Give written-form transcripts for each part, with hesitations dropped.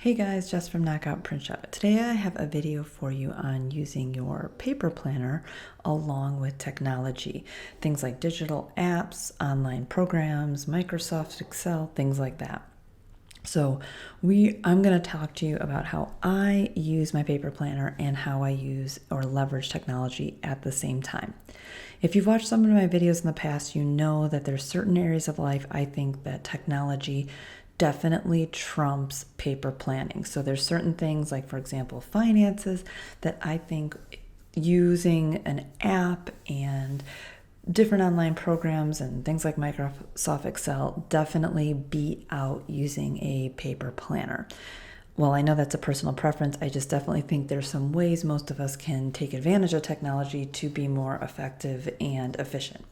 Hey guys, Jess from Knockout Print Shop. Today I have a video for you on using your paper planner along with technology. Things like digital apps, online programs, Microsoft Excel, things like that. So I'm going to talk to you about how I use my paper planner and how I use or leverage technology at the same time. If you've watched some of my videos in the past, you know that there's certain areas of life I think that technology definitely trumps paper planning. So there's certain things like, for example, finances, that I think using an app and different online programs and things like Microsoft Excel definitely beat out using a paper planner. Well, I know that's a personal preference. I just definitely think there's some ways most of us can take advantage of technology to be more effective and efficient.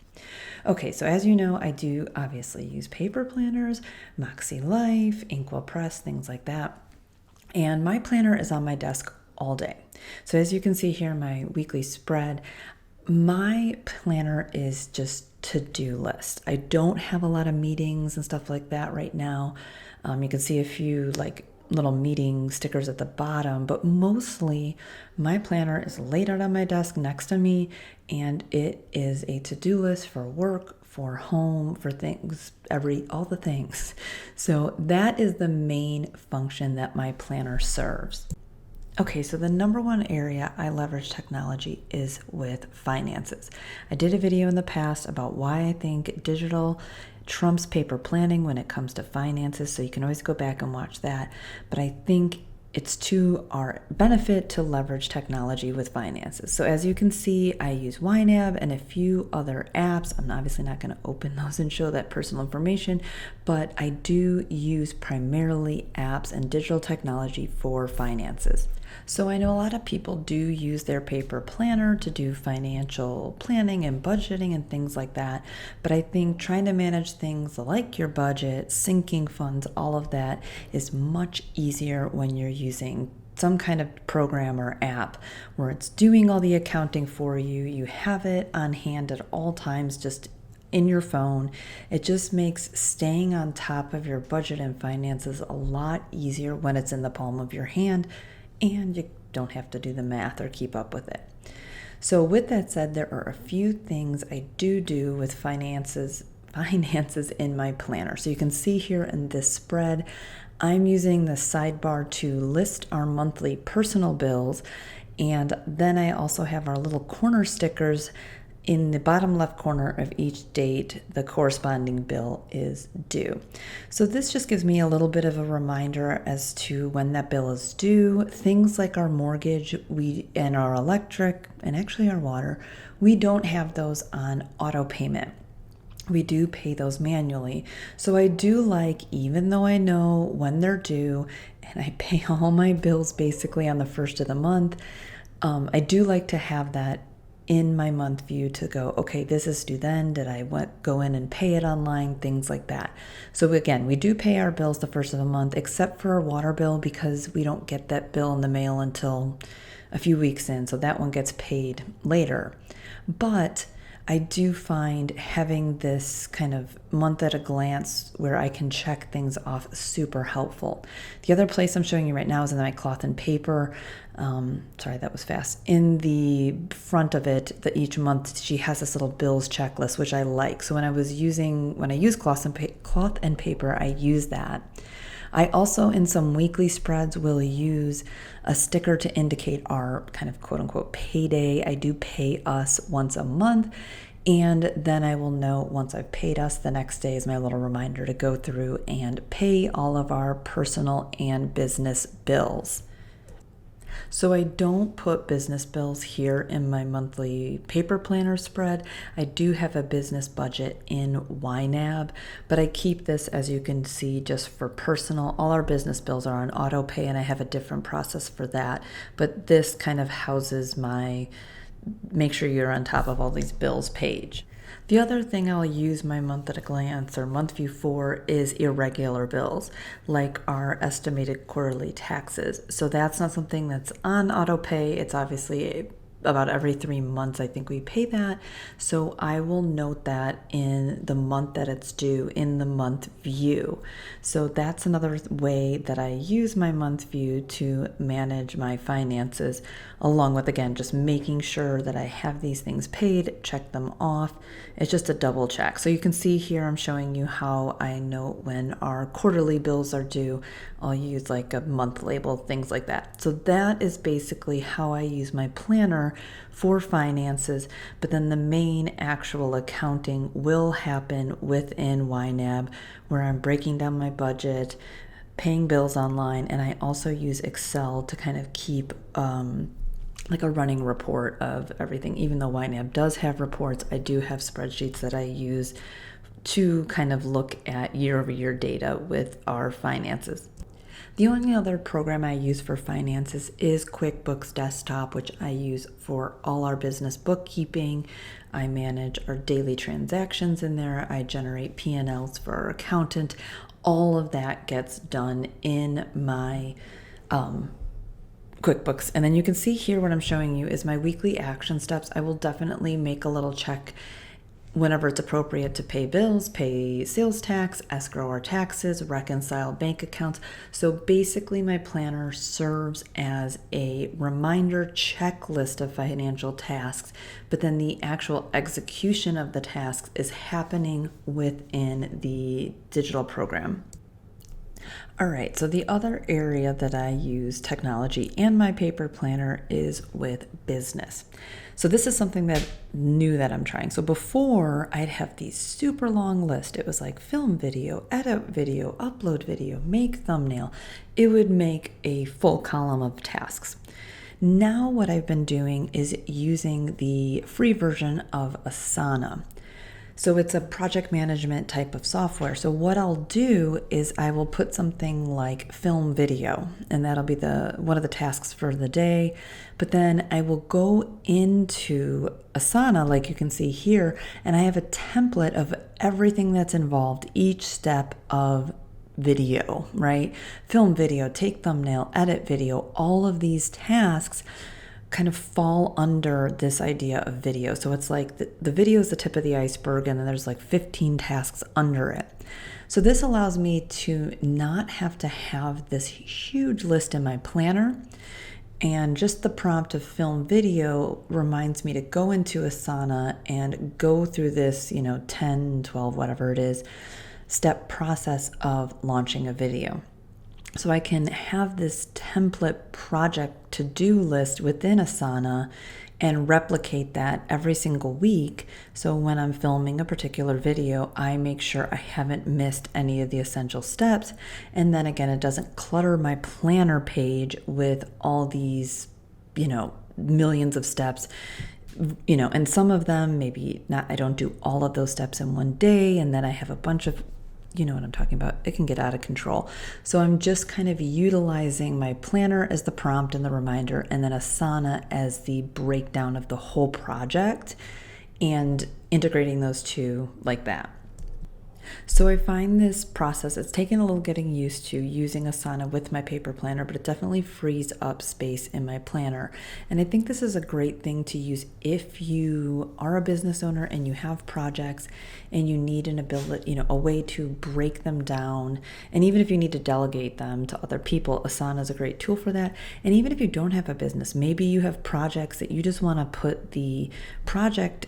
Okay, so as you know, I do obviously use paper planners, Moxie Life, Inkwell Press, things like that. And my planner is on my desk all day. So as you can see here in my weekly spread, my planner is just to-do list. I don't have a lot of meetings and stuff like that right now. You can see a few like little meeting stickers at the bottom, but mostly my planner is laid out on my desk next to me, and it is a to-do list for work, for home, for things, all the things. So that is the main function that my planner serves. Okay, so the number one area I leverage technology is with finances. I did a video in the past about why I think digital trumps paper planning when it comes to finances, so you can always go back and watch that. But I think it's to our benefit to leverage technology with finances. So as you can see, I use YNAB and a few other apps. I'm obviously not going to open those and show that personal information, but I do use primarily apps and digital technology for finances. So I know a lot of people do use their paper planner to do financial planning and budgeting and things like that. But I think trying to manage things like your budget, sinking funds, all of that is much easier when you're using some kind of program or app where it's doing all the accounting for you. You have it on hand at all times, just in your phone. It just makes staying on top of your budget and finances a lot easier when it's in the palm of your hand, and you don't have to do the math or keep up with it. So with that said, there are a few things I do with finances in my planner. So you can see here in this spread, I'm using the sidebar to list our monthly personal bills, and then I also have our little corner stickers. In the bottom left corner of each date, the corresponding bill is due. So this just gives me a little bit of a reminder as to when that bill is due. Things like our mortgage, and our electric, and actually our water, we don't have those on auto payment. We do pay those manually. So I do like, even though I know when they're due, and I pay all my bills basically on the first of the month, I do like to have that in my month view to go, okay, this is due then. Did I go in and pay it online? Things like that. So again, we do pay our bills the first of the month, except for our water bill, because we don't get that bill in the mail until a few weeks in. So that one gets paid later. But I do find having this kind of month at a glance where I can check things off super helpful. The other place I'm showing you right now is in my cloth and paper. Sorry, that was fast. In the front of it, each month she has this little bills checklist, which I like. So when I use cloth and paper, I use that. I also, in some weekly spreads, will use a sticker to indicate our kind of quote unquote payday. I do pay us once a month, and then I will note once I've paid us, the next day is my little reminder to go through and pay all of our personal and business bills. So I don't put business bills here in my monthly paper planner spread. I do have a business budget in YNAB, but I keep this, as you can see, just for personal. All our business bills are on auto pay, and I have a different process for that. But this kind of houses my make sure you're on top of all these bills page. The other thing I'll use my month at a glance or month view for is irregular bills, like our estimated quarterly taxes. So that's not something that's on auto pay. It's obviously about every 3 months, I think we pay that. So I will note that in the month that it's due in the month view. So that's another way that I use my month view to manage my finances, along with, again, just making sure that I have these things paid, check them off. It's just a double check. So you can see here I'm showing you how I note when our quarterly bills are due. I'll use like a month label, things like that. So that is basically how I use my planner for finances, but then the main actual accounting will happen within YNAB, where I'm breaking down my budget, paying bills online, and I also use Excel to kind of keep like a running report of everything. Even though YNAB does have reports, I do have spreadsheets that I use to kind of look at year-over-year data with our finances. The only other program I use for finances is QuickBooks Desktop, which I use for all our business bookkeeping. I manage our daily transactions in there. I generate P&Ls for our accountant. All of that gets done in my QuickBooks. And then you can see here what I'm showing you is my weekly action steps. I will definitely make a little check whenever it's appropriate to pay bills, pay sales tax, escrow our taxes, reconcile bank accounts. So basically my planner serves as a reminder checklist of financial tasks, but then the actual execution of the tasks is happening within the digital program. All right, so the other area that I use technology and my paper planner is with business. So this is something that new that I'm trying. So before I'd have these super long list. It was like film video, edit video, upload video, make thumbnail. It would make a full column of tasks. Now what I've been doing is using the free version of Asana. So it's a project management type of software. So what I'll do is I will put something like film video, and that'll be one of the tasks for the day. But then I will go into Asana, like you can see here, and I have a template of everything that's involved, each step of video, right? Film video, take thumbnail, edit video, all of these tasks kind of fall under this idea of video. So it's like the video is the tip of the iceberg, and then there's like 15 tasks under it. So this allows me to not have to have this huge list in my planner. And just the prompt of film video reminds me to go into Asana and go through this, 10, 12, whatever it is, step process of launching a video. So I can have this template project to-do list within Asana and replicate that every single week. So when I'm filming a particular video, I make sure I haven't missed any of the essential steps. And then again, it doesn't clutter my planner page with all these, millions of steps. And some of them, maybe not, I don't do all of those steps in one day. And then I have a bunch of you know what I'm talking about. It can get out of control. So I'm just kind of utilizing my planner as the prompt and the reminder, and then Asana as the breakdown of the whole project, and integrating those two like that. So I find this process, it's taken a little getting used to using Asana with my paper planner, but it definitely frees up space in my planner. And I think this is a great thing to use if you are a business owner and you have projects and you need an ability, a way to break them down. And even if you need to delegate them to other people, Asana is a great tool for that. And even if you don't have a business, maybe you have projects that you just want to put the project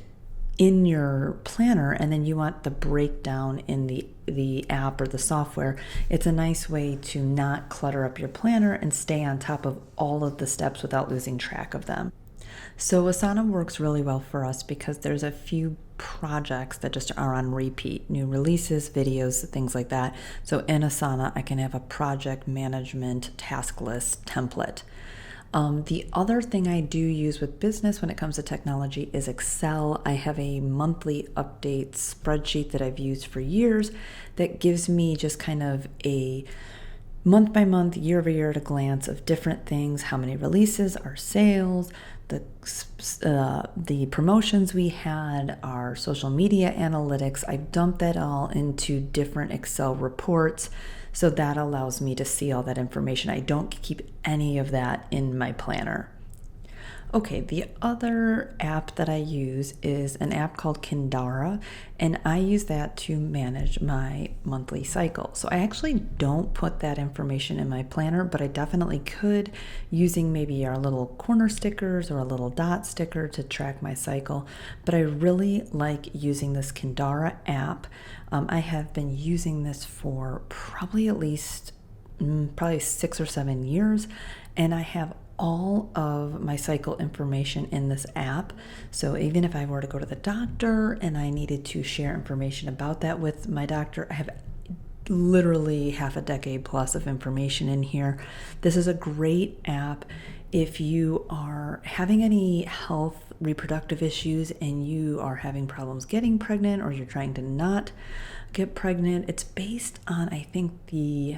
in your planner and then you want the breakdown in the app or the software. It's a nice way to not clutter up your planner and stay on top of all of the steps without losing track of them. So Asana works really well for us because there's a few projects that just are on repeat, new releases, videos, things like that. So in Asana, I can have a project management task list template. The other thing I do use with business when it comes to technology is Excel. I have a monthly update spreadsheet that I've used for years that gives me just kind of a month by month, year over year at a glance of different things, how many releases, our sales, the promotions we had, our social media analytics. I dump that all into different Excel reports. So that allows me to see all that information. I don't keep any of that in my planner. Okay, the other app that I use is an app called Kindara, and I use that to manage my monthly cycle. So I actually don't put that information in my planner, but I definitely could using maybe our little corner stickers or a little dot sticker to track my cycle. But I really like using this Kindara app. I have been using this for probably at least probably 6 or 7 years, and I have all of my cycle information in this app. So even if I were to go to the doctor and I needed to share information about that with my doctor, I have literally half a decade plus of information in here. This is a great app if you are having any health reproductive issues and you are having problems getting pregnant, or you're trying to not get pregnant. It's based on, I think, the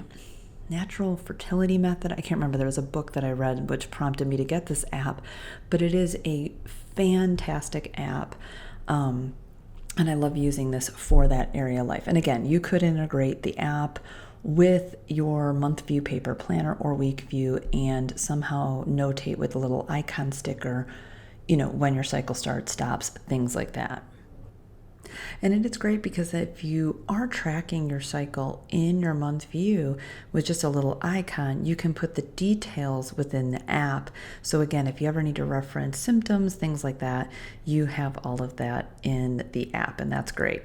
natural fertility method. I can't remember. There was a book that I read which prompted me to get this app, but it is a fantastic app. And I love using this for that area of life. And again, you could integrate the app with your month view paper planner or week view and somehow notate with a little icon sticker, when your cycle starts, stops, things like that. And it is great because if you are tracking your cycle in your month view with just a little icon, you can put the details within the app. So again, if you ever need to reference symptoms, things like that, you have all of that in the app, and that's great.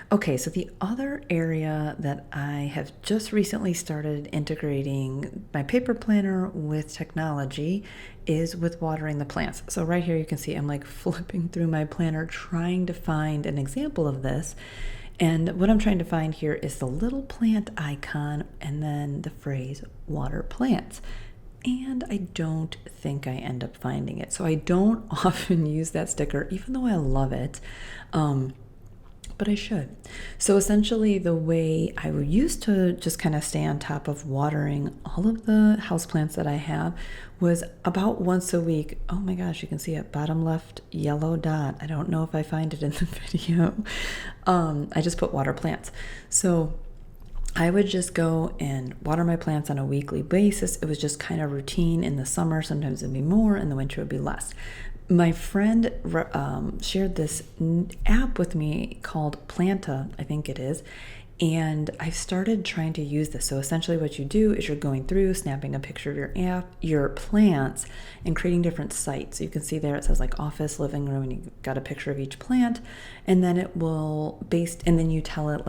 Okay, so the other area that I have just recently started integrating my paper planner with technology is with watering the plants. So right here you can see I'm like flipping through my planner trying to find an example of this. And what I'm trying to find here is the little plant icon and then the phrase water plants. And I don't think I end up finding it. So I don't often use that sticker, even though I love it. But I should. So essentially the way I used to just kind of stay on top of watering all of the houseplants that I have was about once a week. Oh my gosh, you can see it, bottom left yellow dot. I don't know if I find it in the video. I just put water plants. So I would just go and water my plants on a weekly basis. It was just kind of routine. In the summer, sometimes it'd be more, in the winter it'd be less. My friend shared this app with me called Planta, I think it is, and I've started trying to use this. So essentially what you do is you're going through, snapping a picture of your plants, and creating different sites. So you can see there it says like office, living room, and you got a picture of each plant, and then it will and then you tell it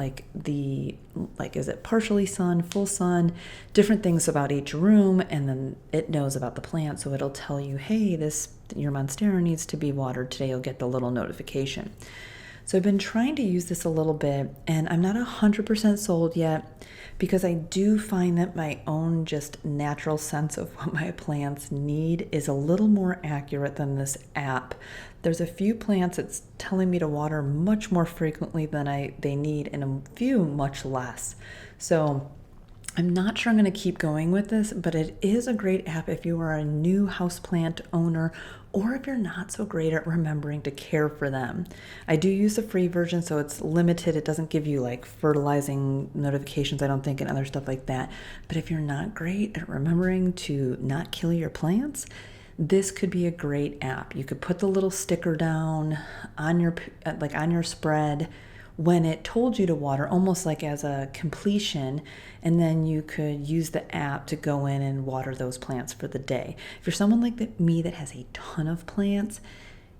is it partially sun, full sun, different things about each room, and then it knows about the plant. So it'll tell you, hey, your monstera needs to be watered today. You'll get the little notification. So I've been trying to use this a little bit, and I'm not 100% sold yet because I do find that my own just natural sense of what my plants need is a little more accurate than this app. There's a few plants it's telling me to water much more frequently than they need, and a few much less. So I'm not sure I'm going to keep going with this, but it is a great app if you are a new houseplant owner or if you're not so great at remembering to care for them. I do use the free version, so it's limited. It doesn't give you like fertilizing notifications, I don't think, and other stuff like that. But if you're not great at remembering to not kill your plants, this could be a great app. You could put the little sticker down on your spread when it told you to water, almost like as a completion, and then you could use the app to go in and water those plants for the day. If you're someone like me that has a ton of plants,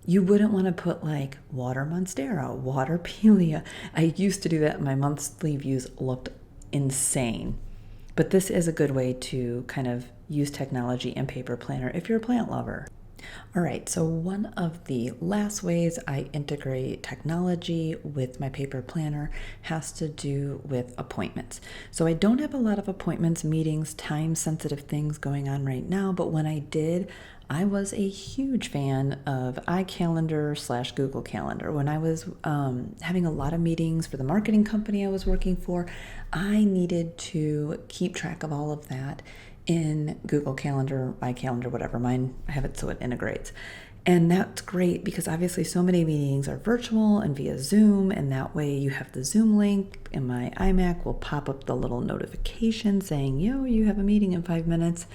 you wouldn't want to put like water monstera, water pilea. I used to do that, and my monthly views looked insane. But this is a good way to kind of use technology and paper planner if you're a plant lover. All right, so one of the last ways I integrate technology with my paper planner has to do with appointments. So I don't have a lot of appointments, meetings, time-sensitive things going on right now, but when I did, I was a huge fan of iCalendar / Google Calendar. When I was having a lot of meetings for the marketing company I was working for, I needed to keep track of all of that in Google Calendar, iCalendar, whatever. Mine, I have it so it integrates. And that's great because obviously so many meetings are virtual and via Zoom, and that way you have the Zoom link, and my iMac will pop up the little notification saying, yo, you have a meeting in 5 minutes.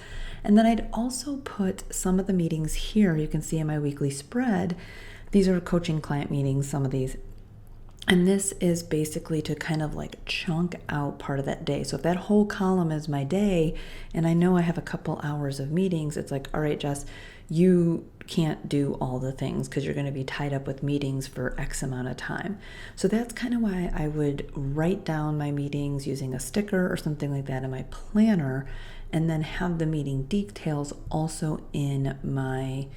And then I'd also put some of the meetings here. You can see in my weekly spread, these are coaching client meetings, some of these. And this is basically to kind of like chunk out part of that day. So if that whole column is my day, and I know I have a couple hours of meetings, it's like, all right, Jess, you can't do all the things because you're going to be tied up with meetings for X amount of time. So that's kind of why I would write down my meetings using a sticker or something like that in my planner, and then have the meeting details also in my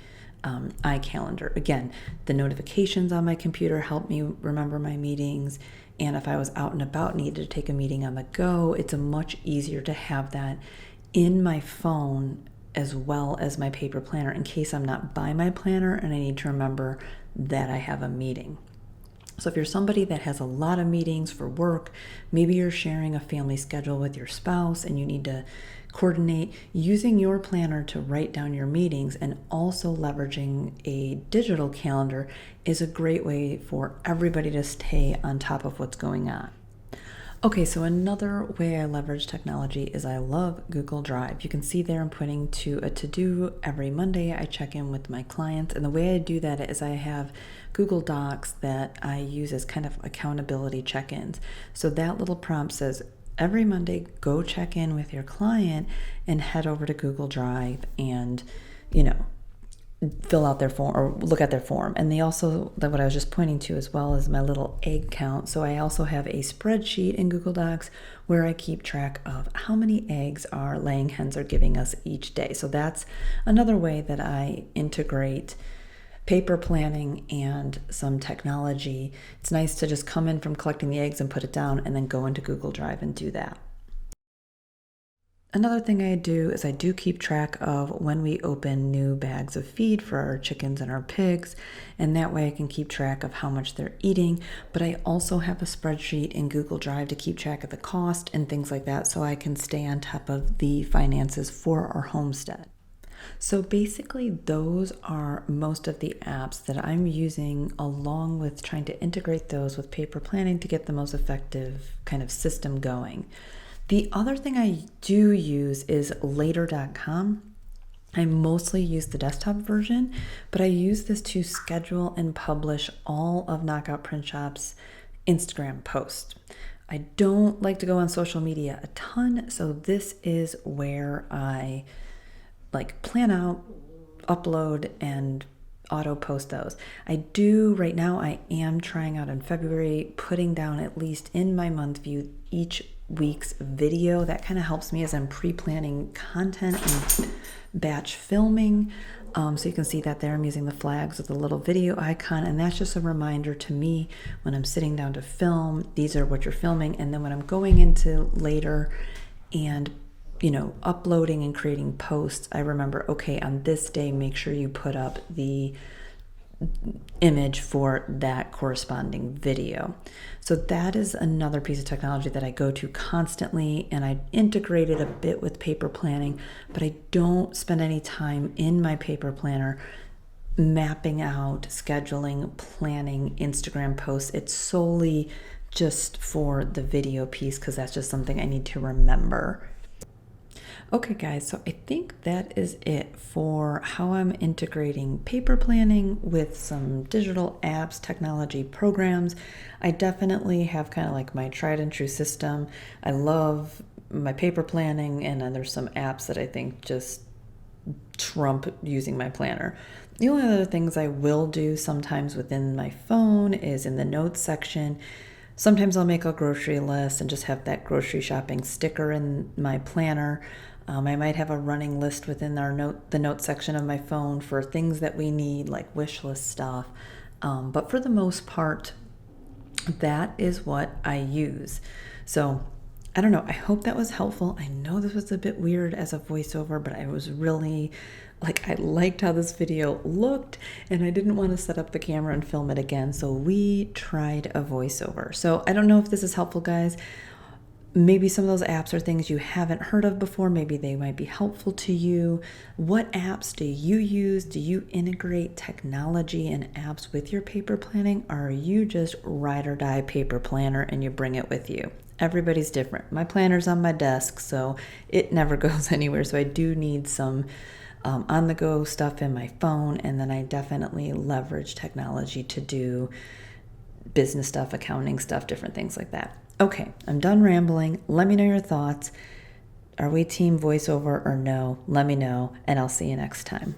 iCalendar. Again, the notifications on my computer help me remember my meetings. And if I was out and about, needed to take a meeting on the go, it's a much easier to have that in my phone as well as my paper planner in case I'm not by my planner and I need to remember that I have a meeting. So if you're somebody that has a lot of meetings for work, maybe you're sharing a family schedule with your spouse and you need to coordinate, using your planner to write down your meetings and also leveraging a digital calendar is a great way for everybody to stay on top of what's going on. Okay, so another way I leverage technology is I love Google Drive. You can see there I'm putting to a to-do every Monday. I check in with my clients, and the way I do that is I have Google Docs that I use as kind of accountability check-ins. So that little prompt says, every Monday, go check in with your client and head over to Google Drive and, fill out their form or look at their form. And they also, what I was just pointing to as well, is my little egg count. So I also have a spreadsheet in Google Docs where I keep track of how many eggs our laying hens are giving us each day. So that's another way that I integrate paper planning and some technology. It's nice to just come in from collecting the eggs and put it down and then go into Google Drive and do that. Another thing I do is I do keep track of when we open new bags of feed for our chickens and our pigs, and that way I can keep track of how much they're eating. But I also have a spreadsheet in Google Drive to keep track of the cost and things like that, so I can stay on top of the finances for our homestead. So basically, those are most of the apps that I'm using, along with trying to integrate those with paper planning to get the most effective kind of system going. The other thing I do use is later.com. I mostly use the desktop version, but I use this to schedule and publish all of Knockout Print Shop's Instagram posts. I don't like to go on social media a ton, so this is where I plan out, upload, and auto post those. I do right now, I am trying out in February, putting down at least in my month view each week's video. That kind of helps me as I'm pre-planning content and batch filming. So you can see that there I'm using the flags with the little video icon, and that's just a reminder to me when I'm sitting down to film, these are what you're filming. And then when I'm going into later and uploading and creating posts, I remember, okay, on this day, make sure you put up the image for that corresponding video. So that is another piece of technology that I go to constantly, and I integrate it a bit with paper planning, but I don't spend any time in my paper planner mapping out, scheduling, planning Instagram posts. It's solely just for the video piece because that's just something I need to remember. Okay guys, so I think that is it for how I'm integrating paper planning with some digital apps, technology programs. I definitely have kind of like my tried and true system. I love my paper planning, and then there's some apps that I think just trump using my planner. The only other things I will do sometimes within my phone is in the notes section. Sometimes I'll make a grocery list and just have that grocery shopping sticker in my planner. I might have a running list within the note section of my phone for things that we need, like wish list stuff. But for the most part, that is what I use. So I don't know. I hope that was helpful. I know this was a bit weird as a voiceover, but I was really I liked how this video looked, and I didn't want to set up the camera and film it again. So we tried a voiceover. So I don't know if this is helpful, guys. Maybe some of those apps are things you haven't heard of before. Maybe they might be helpful to you. What apps do you use? Do you integrate technology and apps with your paper planning? Or are you just ride or die paper planner and you bring it with you? Everybody's different. My planner's on my desk, so it never goes anywhere. So I do need some on the go stuff in my phone, and then I definitely leverage technology to do business stuff, accounting stuff, different things like that. Okay, I'm done rambling. Let me know your thoughts. Are we team voiceover or no? Let me know, and I'll see you next time.